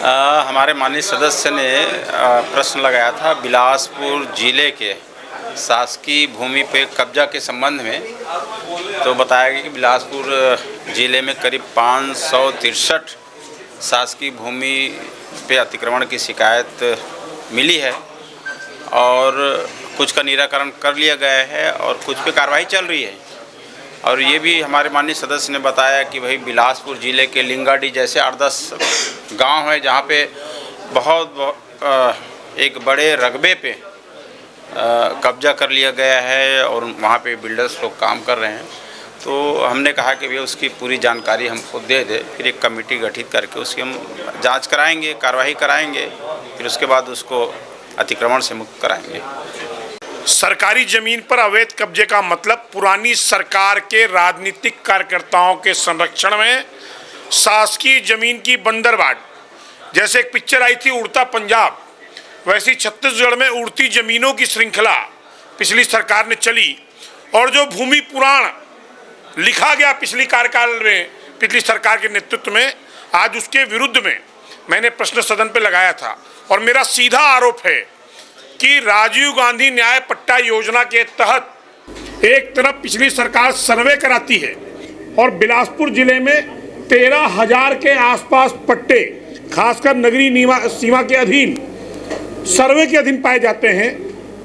हमारे माननीय सदस्य ने प्रश्न लगाया था बिलासपुर जिले के शासकीय भूमि पे कब्जा के संबंध में। तो बताया गया कि बिलासपुर जिले में करीब 563 शासकीय भूमि पे अतिक्रमण की शिकायत मिली है और कुछ का निराकरण कर लिया गया है और कुछ पे कार्रवाई चल रही है। और ये भी हमारे माननीय सदस्य ने बताया कि भाई बिलासपुर ज़िले के लिंगाडी जैसे 8-10 गांव है जहाँ पे बहुत एक बड़े रकबे पे कब्जा कर लिया गया है और वहाँ पे बिल्डर्स लोग काम कर रहे हैं। तो हमने कहा कि भैया उसकी पूरी जानकारी हमको दे दे, फिर एक कमेटी गठित करके उसकी हम जांच कराएंगे, कार्रवाई कराएंगे, फिर उसके बाद उसको अतिक्रमण से मुक्त कराएंगे। सरकारी जमीन पर अवैध कब्जे का मतलब पुरानी सरकार के राजनीतिक कार्यकर्ताओं के संरक्षण में शासकीय जमीन की बंदरबाट। जैसे एक पिक्चर आई थी उड़ता पंजाब, वैसी छत्तीसगढ़ में उड़ती जमीनों की श्रृंखला पिछली सरकार ने चली। और जो भूमि पुराण लिखा गया पिछली कार्यकाल में पिछली सरकार के नेतृत्व में, आज उसके विरुद्ध में मैंने प्रश्न सदन पे लगाया था। और मेरा सीधा आरोप है कि राजीव गांधी न्याय पट्टा योजना के तहत एक तरफ पिछली सरकार सर्वे कराती है और बिलासपुर जिले में 13,000 के आसपास पट्टे खासकर नगरीय सीमा के अधीन सर्वे के अधीन पाए जाते हैं।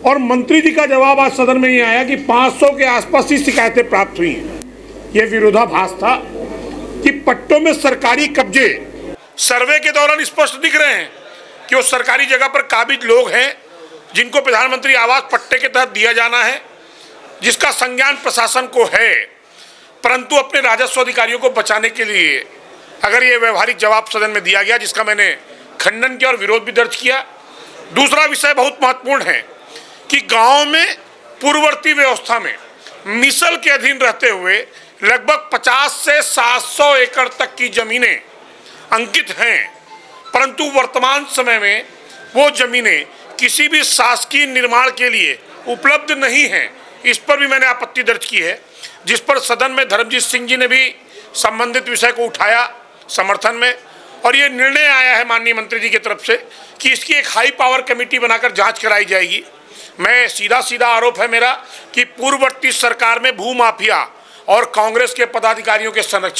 और मंत्री जी का जवाब आज सदन में ये आया कि 500 के आसपास ही शिकायतें प्राप्त हुई हैं। ये विरोधाभास था कि पट्टों में सरकारी कब्जे सर्वे के दौरान स्पष्ट दिख रहे हैं कि वो सरकारी जगह पर काबिज लोग हैं जिनको प्रधानमंत्री आवास पट्टे के तहत दिया जाना है, जिसका संज्ञान प्रशासन को है। परंतु अपने राजस्व अधिकारियों को बचाने के लिए अगर ये व्यवहारिक जवाब सदन में दिया गया, जिसका मैंने खंडन किया और विरोध भी दर्ज किया। दूसरा विषय बहुत महत्वपूर्ण है कि गांव में पूर्ववर्ती व्यवस्था में मिसल के अधीन रहते हुए लगभग 50 से 700 एकड़ तक की जमीनें अंकित हैं, परंतु वर्तमान समय में वो जमीनें किसी भी शासकीय निर्माण के लिए उपलब्ध नहीं है। इस पर भी मैंने आपत्ति दर्ज की है, जिस पर सदन में धर्मजीत सिंह जी ने भी संबंधित विषय को उठाया समर्थन में। और ये निर्णय आया है माननीय मंत्री जी की तरफ से कि इसकी एक हाई पावर कमेटी बनाकर जांच कराई जाएगी। मैं सीधा आरोप है मेरा कि पूर्ववर्ती सरकार में भूमाफिया और कांग्रेस के पदाधिकारियों के संरक्षण